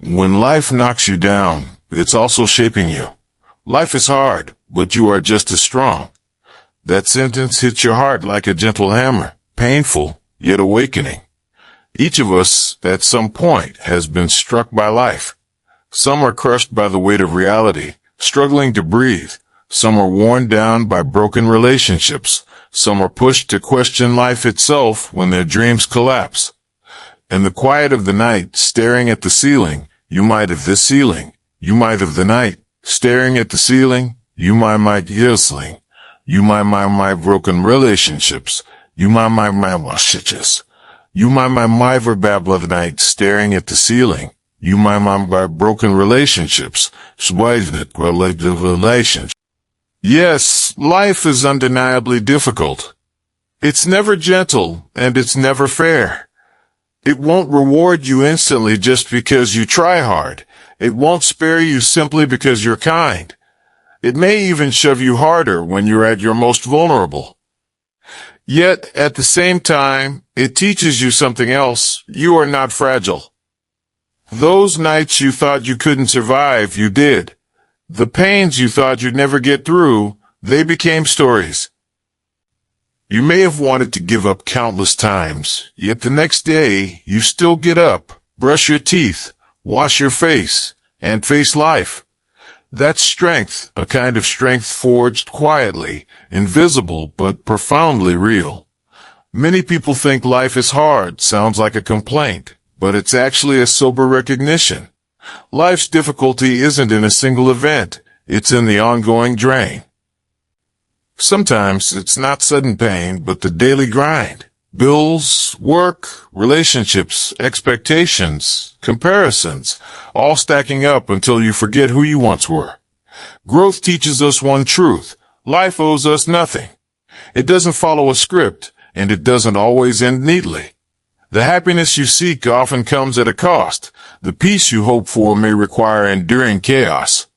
When life knocks you down, it's also shaping you. Life is hard, but you are just as strong. That sentence hits your heart like a gentle hammer, painful, yet awakening. Each of us, at some point, has been struck by life. Some are crushed by the weight of reality, struggling to breathe. Some are worn down by broken relationships. Some are pushed to question life itself when their dreams collapse. In the quiet of the night, staring at the ceiling, you might have the night, staring at the ceiling, you might yestling. You my broken relationships. You my shitches. You my verbal of the night, staring at the ceiling. You my broken relationships. Relationship. Yes, life is undeniably difficult. It's never gentle, and it's never fair. It won't reward you instantly just because you try hard. It won't spare you simply because you're kind. It may even shove you harder when you're at your most vulnerable. Yet, at the same time, it teaches you something else. You are not fragile. Those nights you thought you couldn't survive, you did. The pains you thought you'd never get through, they became stories. You may have wanted to give up countless times, yet the next day, you still get up, brush your teeth, wash your face, and face life. That's strength, a kind of strength forged quietly, invisible but profoundly real. Many people think life is hard, sounds like a complaint, but it's actually a sober recognition. Life's difficulty isn't in a single event, it's in the ongoing drain. Sometimes it's not sudden pain, but the daily grind. Bills, work, relationships, expectations, comparisons, all stacking up until you forget who you once were. Growth teaches us one truth. Life owes us nothing. It doesn't follow a script, and it doesn't always end neatly. The happiness you seek often comes at a cost. The peace you hope for may require enduring chaos.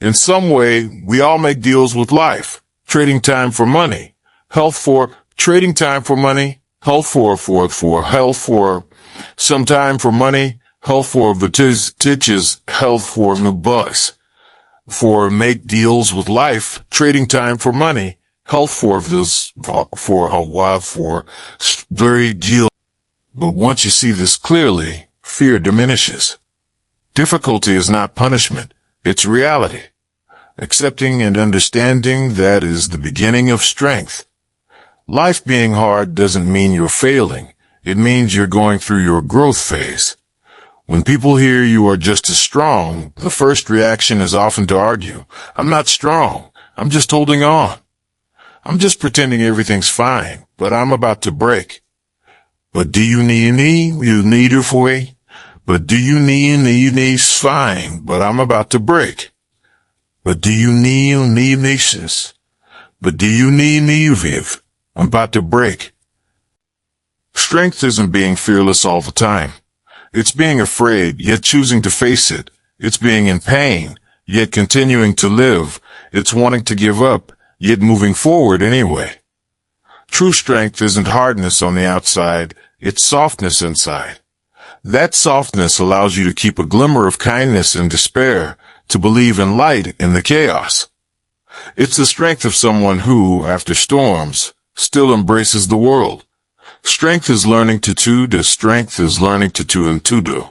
In some way, we all make deals with life, trading time for money, health for trading time for money, health for health for some time for money, health for stitches, health for new bus. For make deals with life, trading time for money, health for this, for a while, for very deal. But once you see this clearly, fear diminishes. Difficulty is not punishment, it's reality. Accepting and understanding that is the beginning of strength. Life being hard doesn't mean you're failing. It means you're going through your growth phase. When people hear you are just as strong, the first reaction is often to argue. I'm not strong. I'm just holding on. I'm just pretending everything's fine, but I'm about to break. But do you need her for me? But do you need fine, but I'm about to break. But do you need sis? But do you need me, Viv? I'm about to break. Strength isn't being fearless all the time. It's being afraid, yet choosing to face it. It's being in pain, yet continuing to live. It's wanting to give up, yet moving forward anyway. True strength isn't hardness on the outside, it's softness inside. That softness allows you to keep a glimmer of kindness in despair, to believe in light in the chaos. It's the strength of someone who, after storms, still embraces the world. Strength is learning to do. Strength is learning to do and to do.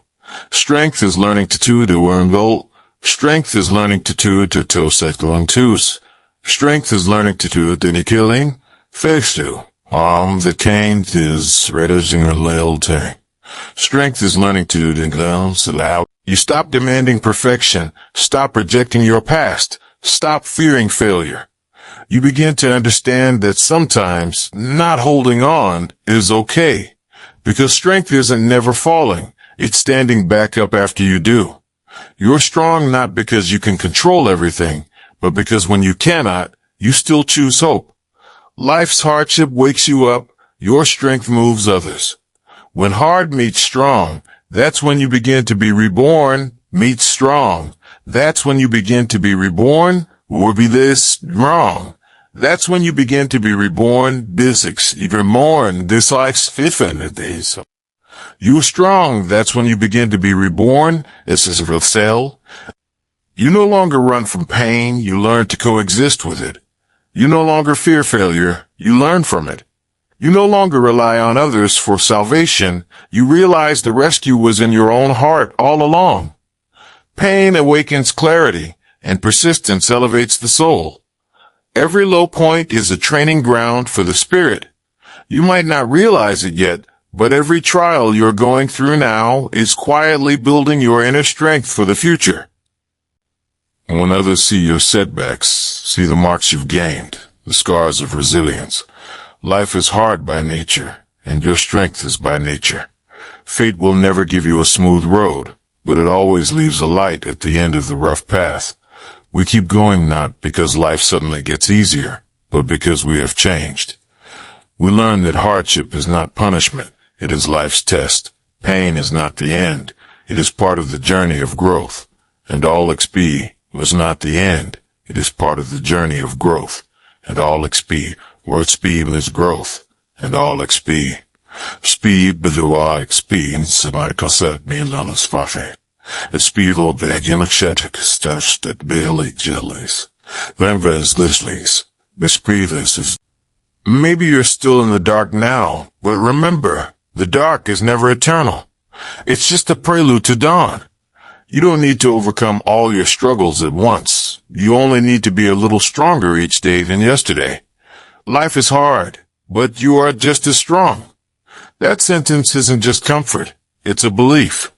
Strength is learning to do and go. Strength is learning to cycle and twos. Strength is learning to do any killing. Face to. The cane is reducing a little thing. Strength is learning to do allow. You stop demanding perfection. Stop rejecting your past. Stop fearing failure. You begin to understand that sometimes not holding on is okay, because strength isn't never falling. It's standing back up after you do. You're strong not because you can control everything, but because when you cannot, you still choose hope. Life's hardship wakes you up. Your strength moves others. When hard meets strong, that's when you begin to be reborn. Meets strong. That's when you begin to be reborn, or be this wrong. That's when you begin to be reborn, this even more, this life's fifth days. You are strong. That's when you begin to be reborn. It's as a cell. You no longer run from pain. You learn to coexist with it. You no longer fear failure. You learn from it. You no longer rely on others for salvation. You realize the rescue was in your own heart all along. Pain awakens clarity, and persistence elevates the soul. Every low point is a training ground for the spirit. You might not realize it yet, but every trial you're going through now is quietly building your inner strength for the future. When others see your setbacks, see the marks you've gained, the scars of resilience. Life is hard by nature, and your strength is by nature. Fate will never give you a smooth road, but it always leaves a light at the end of the rough path. We keep going not because life suddenly gets easier, but because we have changed. We learn that hardship is not punishment, it is life's test. Pain is not the end, it is part of the journey of growth. And all XP was not the end, it is part of the journey of growth. And all XP, word speed is growth. And all XP. Speed bedoa XP in Samai Kasset Milanos Fafe. The speed will be energetic stash that barely jellies. Then there's Leslie's. The speed is. Maybe you're still in the dark now, but remember, the dark is never eternal. It's just a prelude to dawn. You don't need to overcome all your struggles at once. You only need to be a little stronger each day than yesterday. Life is hard, but you are just as strong. That sentence isn't just comfort, it's a belief.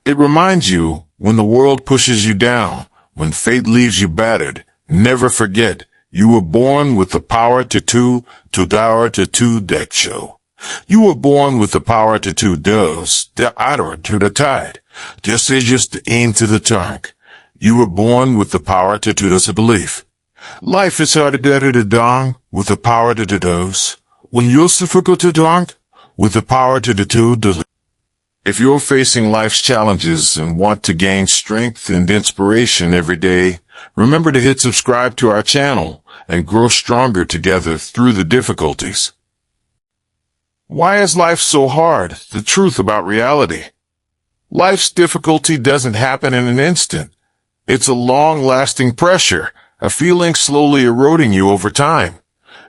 It reminds you, when the world pushes you down, when fate leaves you battered, never forget, you were born with the power to deck show. You were born with the power to does, the adder to the tide. Just aim to the tank. You were born with the power to does a belief. Life is hard to dong, with the power to does. When you're difficult to dong, with the power to do. If you're facing life's challenges and want to gain strength and inspiration every day, remember to hit subscribe to our channel and grow stronger together through the difficulties. Why is life so hard? The truth about reality. Life's difficulty doesn't happen in an instant. It's a long-lasting pressure, a feeling slowly eroding you over time.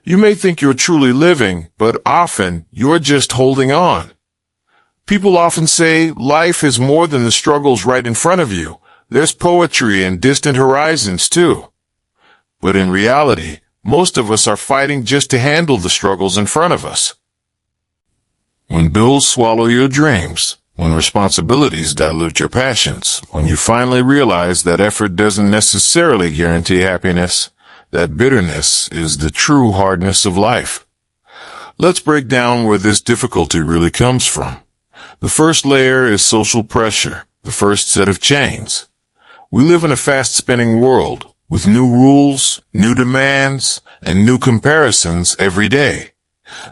You may think you're truly living, but often you're just holding on. People often say life is more than the struggles right in front of you. There's poetry and distant horizons too. But in reality, most of us are fighting just to handle the struggles in front of us. When bills swallow your dreams, when responsibilities dilute your passions, when you finally realize that effort doesn't necessarily guarantee happiness, that bitterness is the true hardness of life. Let's break down where this difficulty really comes from. The first layer is social pressure, the first set of chains. We live in a fast-spinning world, with new rules, new demands, and new comparisons every day.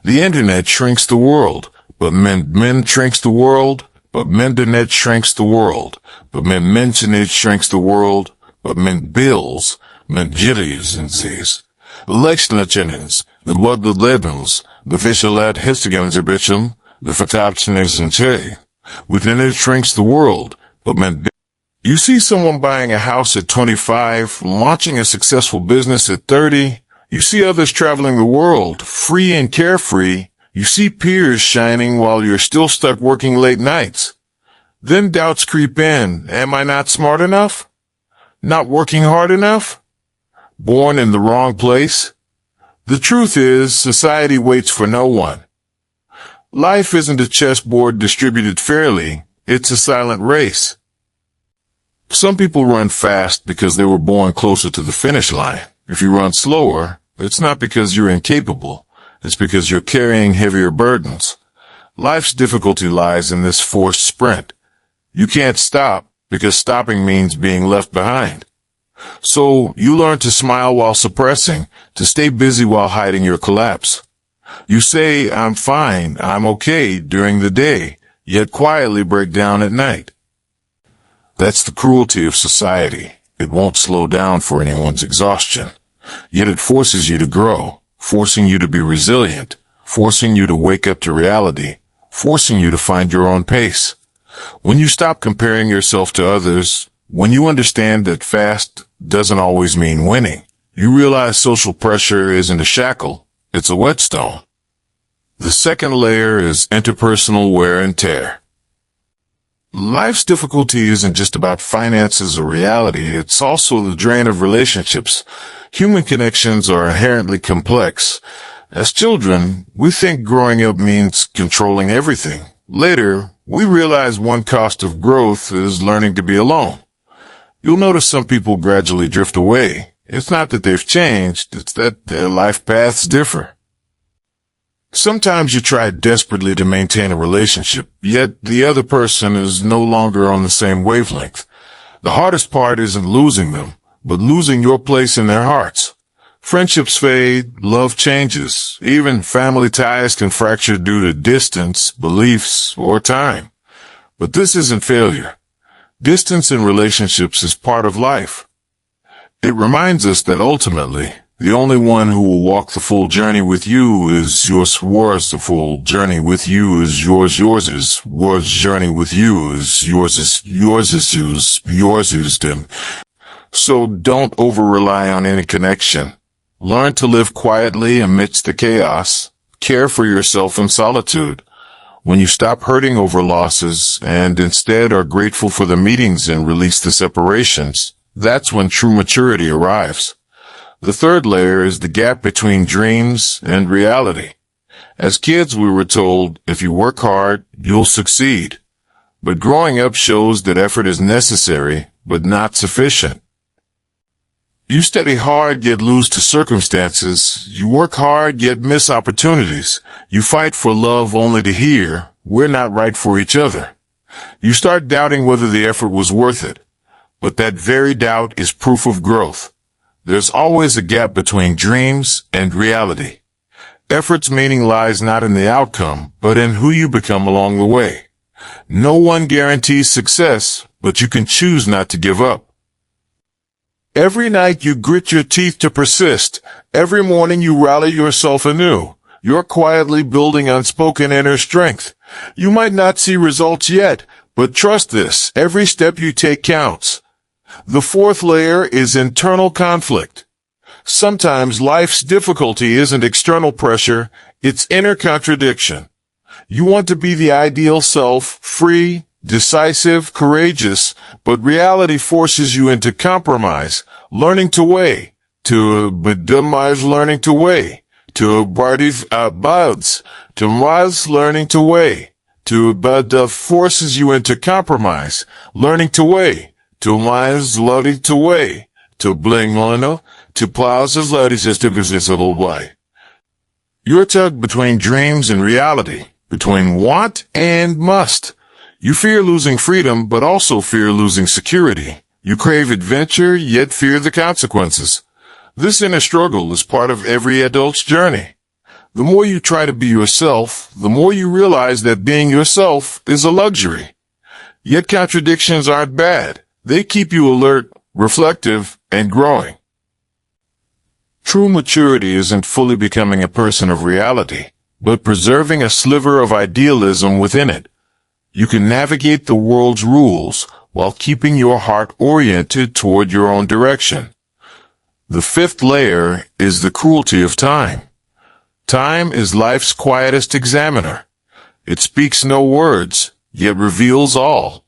The internet shrinks the world, but men shrinks the world, but internet shrinks the world, but internet shrinks the world, but bills, jitties and seas. Legislations, the blood the labels, the visual ad histogons are the fataptioners and say. Within it shrinks the world, but you see someone buying a house at 25, launching a successful business at 30. You see others traveling the world, free and carefree. You see peers shining while you're still stuck working late nights. Then doubts creep in. Am I not smart enough? Not working hard enough? Born in the wrong place? The truth is, society waits for no one. Life isn't a chessboard distributed fairly. It's a silent race. Some people run fast because they were born closer to the finish line. If you run slower, it's not because you're incapable. It's because you're carrying heavier burdens. Life's difficulty lies in this forced sprint. You can't stop because stopping means being left behind. So you learn to smile while suppressing, to stay busy while hiding your collapse. You say, I'm fine, I'm okay during the day, yet quietly break down at night. That's the cruelty of society. It won't slow down for anyone's exhaustion. Yet it forces you to grow, forcing you to be resilient, forcing you to wake up to reality, forcing you to find your own pace. When you stop comparing yourself to others, when you understand that fast doesn't always mean winning, you realize social pressure isn't a shackle, it's a whetstone. The second layer is interpersonal wear and tear. Life's difficulty isn't just about finances or reality, it's also the drain of relationships. Human connections are inherently complex. As children, we think growing up means controlling everything. Later, we realize one cost of growth is learning to be alone. You'll notice some people gradually drift away. It's not that they've changed, it's that their life paths differ. Sometimes you try desperately to maintain a relationship, yet the other person is no longer on the same wavelength. The hardest part isn't losing them, but losing your place in their hearts. Friendships fade, love changes, even family ties can fracture due to distance, beliefs, or time. But this isn't failure. Distance in relationships is part of life. It reminds us that ultimately, the only one who will walk the full journey with you is yours. The full journey with you is yours. Yours journey with you is yours. So don't over-rely on any connection. Learn to live quietly amidst the chaos. Care for yourself in solitude. When you stop hurting over losses and instead are grateful for the meetings and release the separations, that's when true maturity arrives. The third layer is the gap between dreams and reality. As kids, we were told, if you work hard, you'll succeed. But growing up shows that effort is necessary, but not sufficient. You study hard, yet lose to circumstances. You work hard, yet miss opportunities. You fight for love only to hear, we're not right for each other. You start doubting whether the effort was worth it. But that very doubt is proof of growth. There's always a gap between dreams and reality. Effort's meaning lies not in the outcome, but in who you become along the way. No one guarantees success, but you can choose not to give up. Every night you grit your teeth to persist. Every morning you rally yourself anew. You're quietly building unspoken inner strength. You might not see results yet, but trust this, every step you take counts. The fourth layer is internal conflict. Sometimes life's difficulty isn't external pressure, it's inner contradiction. You want to be the ideal self, free, decisive, courageous, but reality forces you into compromise, learning to weigh, to minimize learning to weigh, to learning to weigh, to forces you into compromise, learning to weigh, to minds learning to weigh, to bling on, to plazas ladies just to business a little way. You're tugged between dreams and reality, between want and must. You fear losing freedom, but also fear losing security. You crave adventure, yet fear the consequences. This inner struggle is part of every adult's journey. The more you try to be yourself, the more you realize that being yourself is a luxury. Yet contradictions aren't bad. They keep you alert, reflective, and growing. True maturity isn't fully becoming a person of reality, but preserving a sliver of idealism within it. You can navigate the world's rules while keeping your heart oriented toward your own direction. The fifth layer is the cruelty of time. Time is life's quietest examiner. It speaks no words, yet reveals all.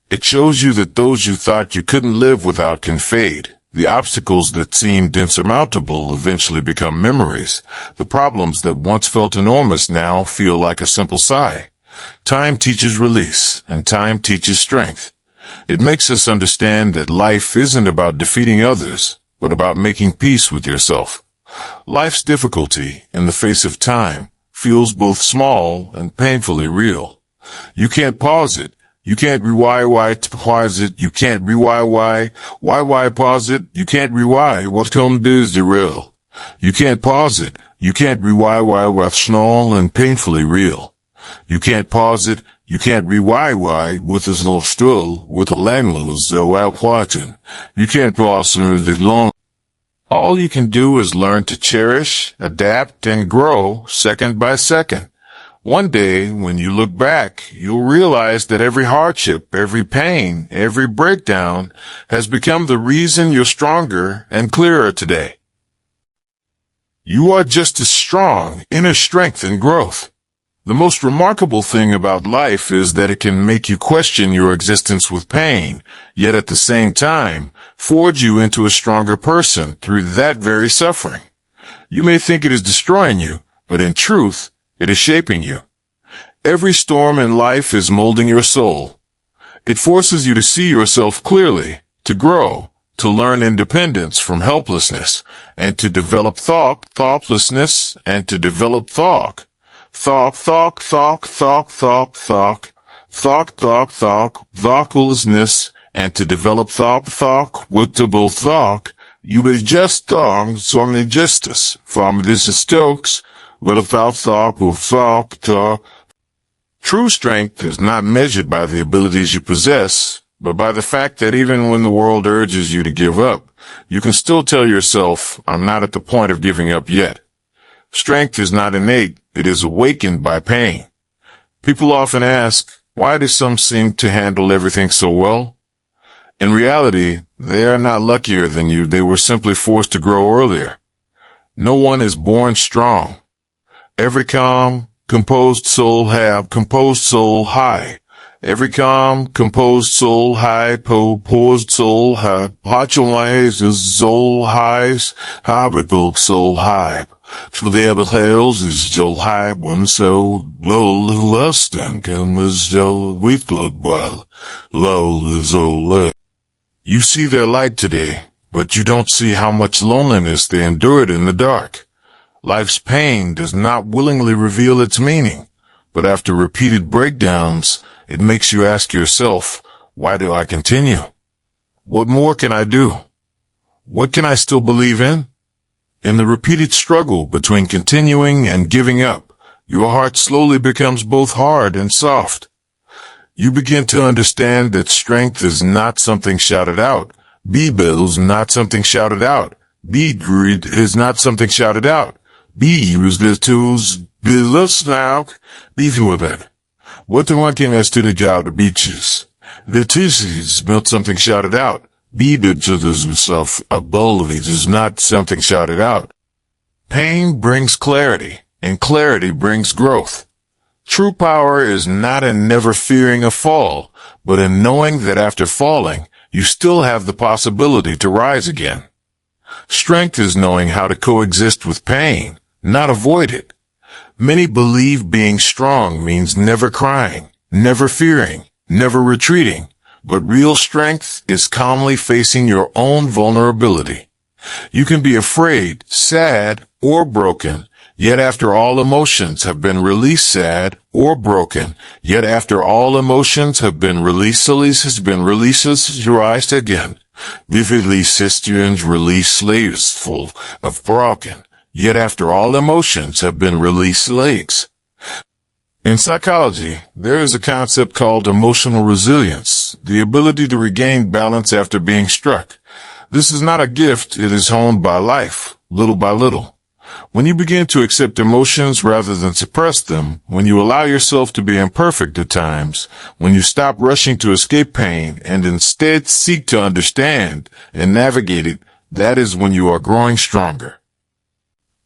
It shows you that those you thought you couldn't live without can fade. The obstacles that seemed insurmountable eventually become memories. The problems that once felt enormous now feel like a simple sigh. Time teaches release, and time teaches strength. It makes us understand that life isn't about defeating others, but about making peace with yourself. Life's difficulty, in the face of time, feels both small and painfully real. You can't pause it. You can't pause it. You can't pause it. You can't rewind. What come is the real. You can't pause it. You can't rewind with small and painfully real. You can't pause it. You can't rewind with this little still with a landless while watching. You can't pause it long. All you can do is learn to cherish, adapt, and grow second by second. One day, when you look back, you'll realize that every hardship, every pain, every breakdown has become the reason you're stronger and clearer today. You are just as strong, inner strength and growth. The most remarkable thing about life is that it can make you question your existence with pain, yet at the same time, forge you into a stronger person through that very suffering. You may think it is destroying you, but in truth, it is shaping you. Every storm in life is molding your soul. It forces you to see yourself clearly, to grow, to learn independence from helplessness, and to develop thoughtlessness, and to develop thoughtlessness, and to develop thought. You may just some justice from this stokes, without thought. True strength is not measured by the abilities you possess, but by the fact that even when the world urges you to give up, you can still tell yourself, I'm not at the point of giving up yet. Strength is not innate, it is awakened by pain. People often ask, why do some seem to handle everything so well? In reality, they are not luckier than you, they were simply forced to grow earlier. No one is born strong. Every calm, composed soul have composed soul high. Every calm, composed soul high, posed soul high, potulizes soul highs, habitable soul high. For the other hills is soul high, one so low, lust and comes so with blood well, low is all. You see their light today, but you don't see how much loneliness they endured in the dark. Life's pain does not willingly reveal its meaning, but after repeated breakdowns, it makes you ask yourself, why do I continue? What more can I do? What can I still believe in? In the repeated struggle between continuing and giving up, your heart slowly becomes both hard and soft. You begin to understand that strength is not something shouted out. Bills not something shouted out. Greed is not something shouted out. Use the tools, us now, with it. What the one came as to the job the beaches. The tissues built something shouted out. To himself, a bowl is not something shouted out. Pain brings clarity, and clarity brings growth. True power is not in never fearing a fall, but in knowing that after falling, you still have the possibility to rise again. Strength is knowing how to coexist with pain, not avoid it. Many believe being strong means never crying, never fearing, never retreating, but real strength is calmly facing your own vulnerability. You can be afraid, sad, or broken, yet after all emotions have been released, sad or broken, yet after all emotions have been released, rise again. Vividly sisters release slaves full of broken, yet after all emotions have been released, legs. In psychology, there is a concept called emotional resilience, the ability to regain balance after being struck. This is not a gift, it is honed by life, little by little. When you begin to accept emotions rather than suppress them, when you allow yourself to be imperfect at times, when you stop rushing to escape pain and instead seek to understand and navigate it, that is when you are growing stronger.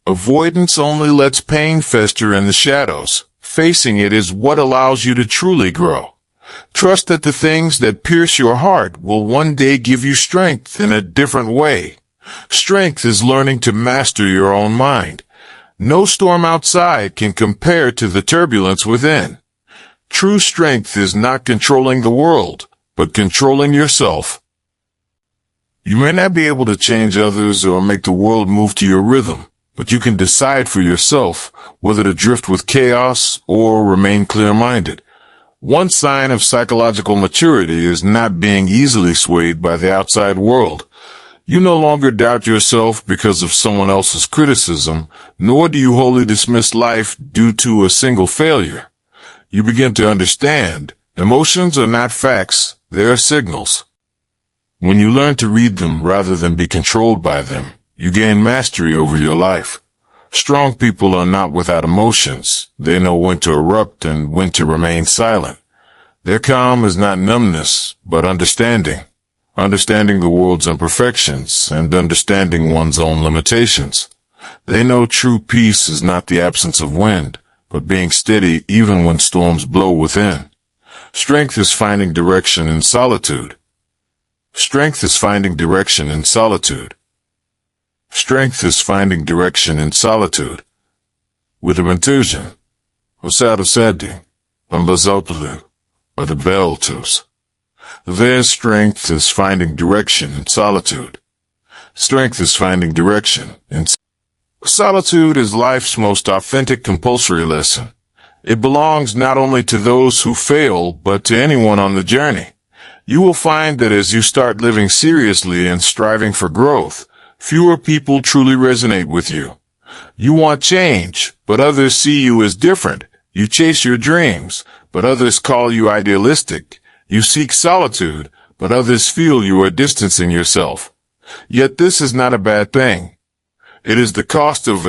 Avoidance only lets pain fester in the shadows. Facing it is what allows you to truly grow. Trust that the things that pierce your heart will one day give you strength in a different way. Strength is learning to master your own mind. No storm outside can compare to the turbulence within. True strength is not controlling the world, but controlling yourself. You may not be able to change others or make the world move to your rhythm, but you can decide for yourself whether to drift with chaos or remain clear-minded. One sign of psychological maturity is not being easily swayed by the outside world. You no longer doubt yourself because of someone else's criticism, nor do you wholly dismiss life due to a single failure. You begin to understand, emotions are not facts, they are signals. When you learn to read them rather than be controlled by them, you gain mastery over your life. Strong people are not without emotions. They know when to erupt and when to remain silent. Their calm is not numbness, but understanding. Understanding the world's imperfections and understanding one's own limitations. They know true peace is not the absence of wind, but being steady even when storms blow within. Strength is finding direction in solitude. Strength is finding direction in solitude. Strength is finding direction in solitude. With a intuition, without a setting, unbezopelu, or the beltos. Their strength is finding direction in solitude. Strength is finding direction in solitude is life's most authentic compulsory lesson. It belongs not only to those who fail, but to anyone on the journey. You will find that as you start living seriously and striving for growth, fewer people truly resonate with you. You want change, but others see you as different. You chase your dreams, but others call you idealistic. You seek solitude, but others feel you are distancing yourself. Yet this is not a bad thing. It is the cost of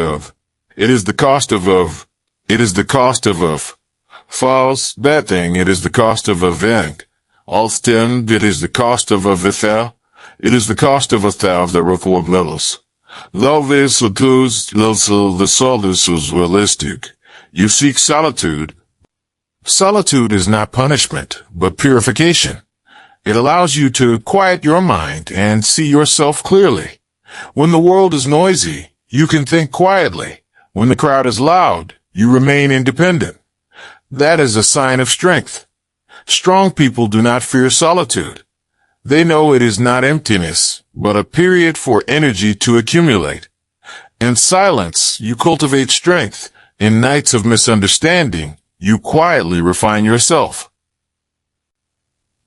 false bad thing. It is the cost of event. Alston, it is the cost of a vither. It is the cost of a thou that reform levels. Love is the soul is realistic. You seek solitude. Solitude is not punishment, but purification. It allows you to quiet your mind and see yourself clearly. When the world is noisy, you can think quietly. When the crowd is loud, you remain independent. That is a sign of strength. Strong people do not fear solitude. They know it is not emptiness, but a period for energy to accumulate. In silence, you cultivate strength. In nights of misunderstanding, you quietly refine yourself.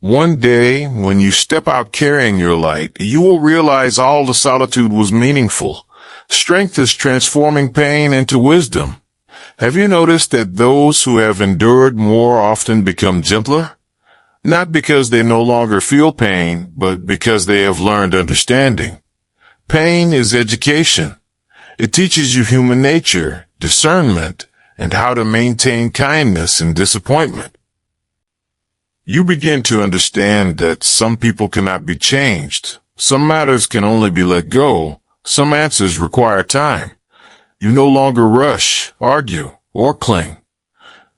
One day, when you step out carrying your light, you will realize all the solitude was meaningful. Strength is transforming pain into wisdom. Have you noticed that those who have endured more often become gentler? Not because they no longer feel pain, but because they have learned understanding. Pain is education. It teaches you human nature, discernment, and how to maintain kindness in disappointment. You begin to understand that some people cannot be changed. Some matters can only be let go. Some answers require time. You no longer rush, argue, or cling.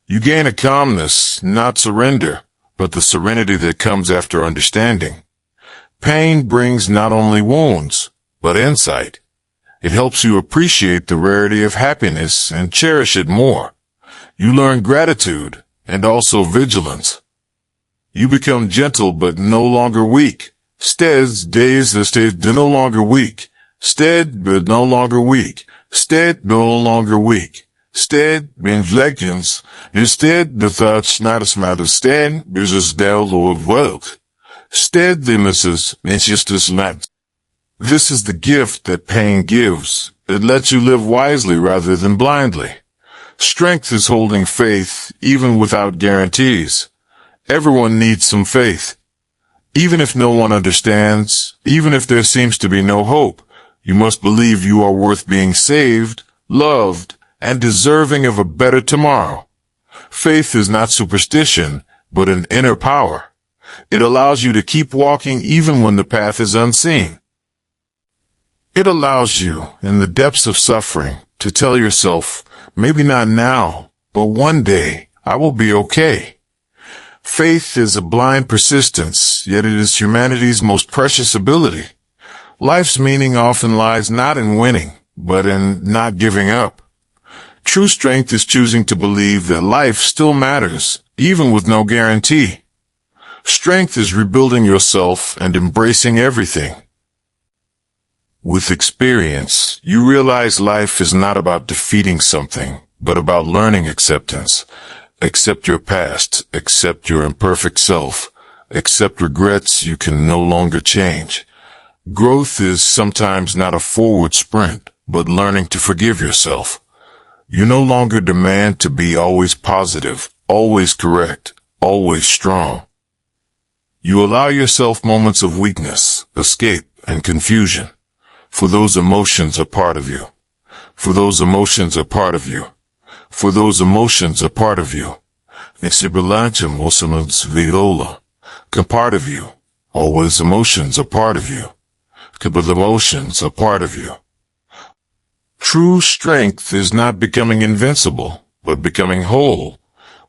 You gain a calmness, not surrender, but the serenity that comes after understanding. Pain brings not only wounds, but insight. It helps you appreciate the rarity of happiness and cherish it more. You learn gratitude and also vigilance. You become gentle but no longer weak. No longer weak. But no longer weak. No longer weak. Reflections. Instead, the thoughts not as matter stand, is thou Lord world. The misses, it's just as matters. This is the gift that pain gives. It lets you live wisely rather than blindly. Strength is holding faith, even without guarantees. Everyone needs some faith. Even if no one understands, even if there seems to be no hope, you must believe you are worth being saved, loved, and deserving of a better tomorrow. Faith is not superstition, but an inner power. It allows you to keep walking even when the path is unseen. It allows you, in the depths of suffering, to tell yourself, maybe not now, but one day, I will be okay. Faith is a blind persistence, yet it is humanity's most precious ability. Life's meaning often lies not in winning, but in not giving up. True strength is choosing to believe that life still matters, even with no guarantee. Strength is rebuilding yourself and embracing everything. With experience, you realize life is not about defeating something, but about learning acceptance. Accept your past, accept your imperfect self, accept regrets you can no longer change. Growth is sometimes not a forward sprint, but learning to forgive yourself. You no longer demand to be always positive, always correct, always strong. You allow yourself moments of weakness, escape, and confusion, for those emotions are part of you. For those emotions are part of you. For those emotions are part of you. Viola. Part of you. Always emotions are part of you. But emotions are part of you. True strength is not becoming invincible, but becoming whole.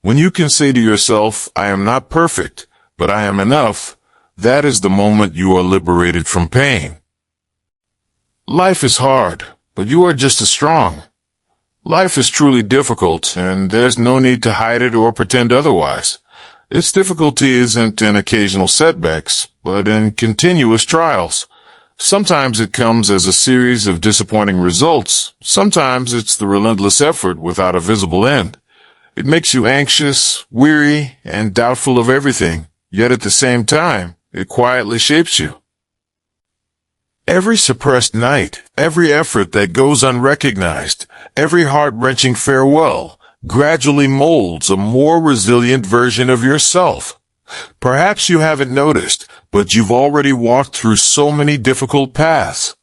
When you can say to yourself, I am not perfect, but I am enough, that is the moment you are liberated from pain. Life is hard, but you are just as strong. Life is truly difficult, and there's no need to hide it or pretend otherwise. Its difficulty isn't in occasional setbacks, but in continuous trials. Sometimes it comes as a series of disappointing results. Sometimes it's the relentless effort without a visible end. It makes you anxious, weary, and doubtful of everything, yet at the same time, it quietly shapes you. Every suppressed night, every effort that goes unrecognized, every heart-wrenching farewell, gradually molds a more resilient version of yourself. Perhaps you haven't noticed, but you've already walked through so many difficult paths.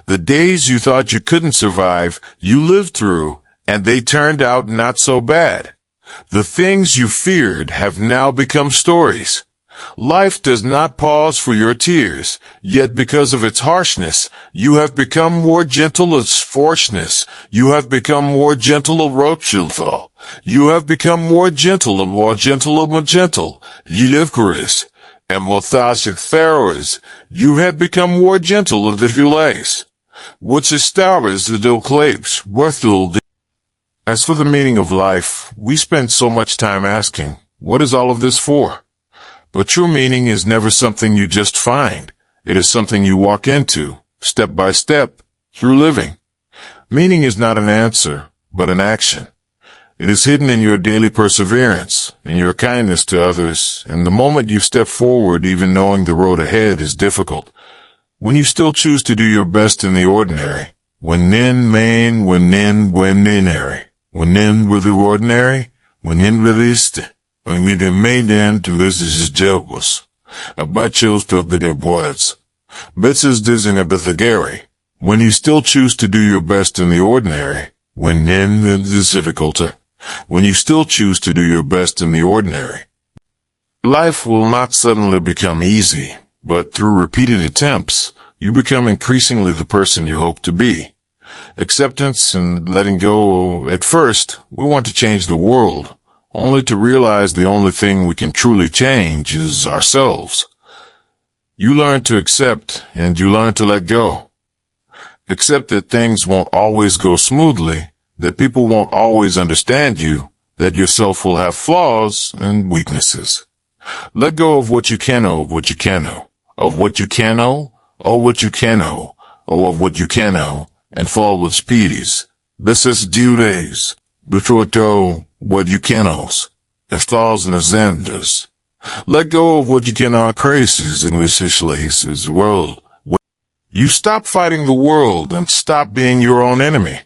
The days you thought you couldn't survive, you lived through, and they turned out not so bad. The things you feared have now become stories. Life does not pause for your tears, yet because of its harshness, you have become more gentle of forchness. You have become more gentle of rochilthal. You have become more gentle and more gentle and more gentle. Yilivkaris and Mothasic Pharaohs. You have become more gentle of the Villays. What's a stars the Dilclapes, worthful. As for the meaning of life, we spend so much time asking, what is all of this for? But true meaning is never something you just find. It is something you walk into, step by step, through living. Meaning is not an answer, but an action. It is hidden in your daily perseverance, in your kindness to others, and the moment you step forward even knowing the road ahead is difficult. When you still choose to do your best in the ordinary. When nin with the ordinary, when nin released. When we made them to visit Jobos, a bachos to the boys. Bitches dizing a Bethagary. When you still choose to do your best in the ordinary, when in the difficulty, when you still choose to do your best in the ordinary. Life will not suddenly become easy, but through repeated attempts, you become increasingly the person you hope to be. Acceptance and letting go. At first, we want to change the world, only to realize the only thing we can truly change is ourselves. You learn to accept, and you learn to let go. Accept that things won't always go smoothly, that people won't always understand you, that yourself will have flaws and weaknesses. Let go of what you can know, of what you can know, of what you can know, of what you can know, of what you can know, and fall with speedies. This is due days. Before what you cannot, if thousand ascenders. Let go of what you cannot crisis in which is world. You stop fighting the world and stop being your own enemy.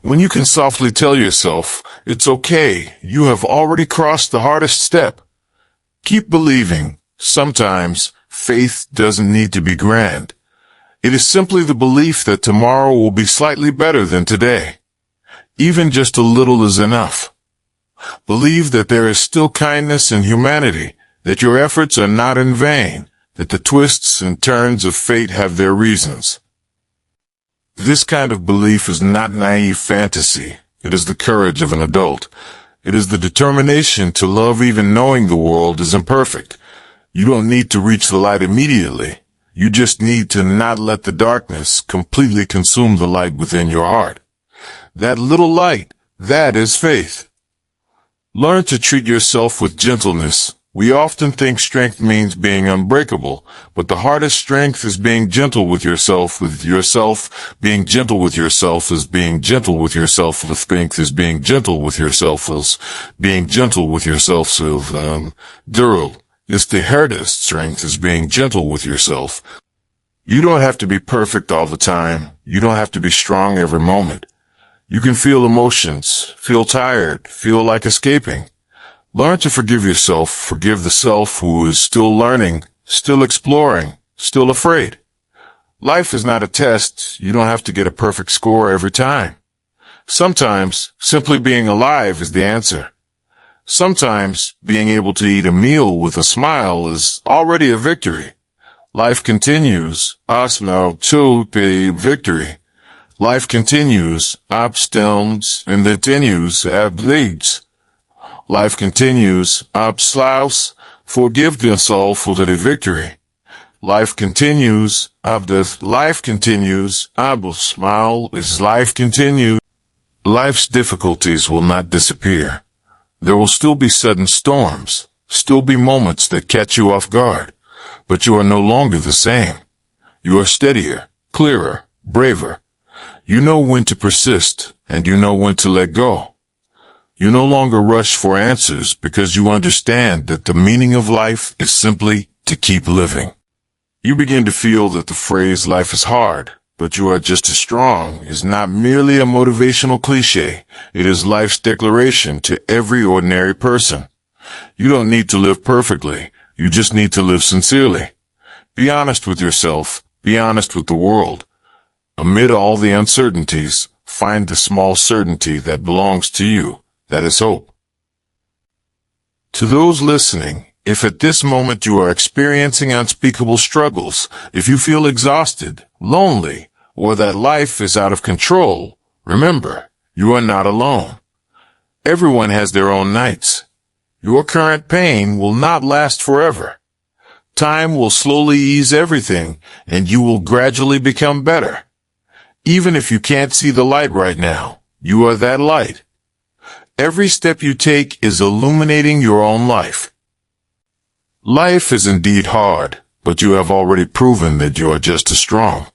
When you can softly tell yourself, it's okay, you have already crossed the hardest step. Keep believing. Sometimes, faith doesn't need to be grand. It is simply the belief that tomorrow will be slightly better than today. Even just a little is enough. Believe that there is still kindness and humanity, that your efforts are not in vain, that the twists and turns of fate have their reasons. This kind of belief is not naive fantasy. It is the courage of an adult. It is the determination to love even knowing the world is imperfect. You don't need to reach the light immediately. You just need to not let the darkness completely consume the light within your heart. That little light, that is faith. Learn to treat yourself with gentleness. We often think strength means being unbreakable, but the hardest strength is being gentle with yourself, Being gentle with yourself is being gentle with yourself. The strength is being gentle with yourself, being gentle with yourself. Dural. It's the hardest strength is being gentle with yourself. You don't have to be perfect all the time. You don't have to be strong every moment. You can feel emotions, feel tired, feel like escaping. Learn to forgive yourself, forgive the self who is still learning, still exploring, still afraid. Life is not a test. You don't have to get a perfect score every time. Sometimes, simply being alive is the answer. Sometimes, being able to eat a meal with a smile is already a victory. Life continues. Asmel to the victory. Life continues. Abstelms and continues. Ableads. Life continues. Abslaus. Forgive yourself for the victory. Life continues. Abdeth. Life continues. Abel smile is life continues. Life's difficulties will not disappear. There will still be sudden storms, still be moments that catch you off guard, but you are no longer the same. You are steadier, clearer, braver. You know when to persist, and you know when to let go. You no longer rush for answers because you understand that the meaning of life is simply to keep living. You begin to feel that the phrase life is hard, but you are just as strong is not merely a motivational cliche. It is life's declaration to every ordinary person. You don't need to live perfectly. You just need to live sincerely. Be honest with yourself. Be honest with the world. Amid all the uncertainties, find the small certainty that belongs to you. That is hope. To those listening, if at this moment you are experiencing unspeakable struggles, if you feel exhausted, lonely, or that life is out of control, remember, you are not alone. Everyone has their own nights. Your current pain will not last forever. Time will slowly ease everything, and you will gradually become better. Even if you can't see the light right now, you are that light. Every step you take is illuminating your own life. Life is indeed hard, but you have already proven that you are just as strong.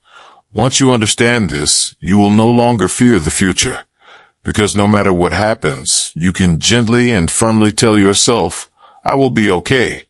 Once you understand this, you will no longer fear the future, because no matter what happens, you can gently and firmly tell yourself, I will be okay.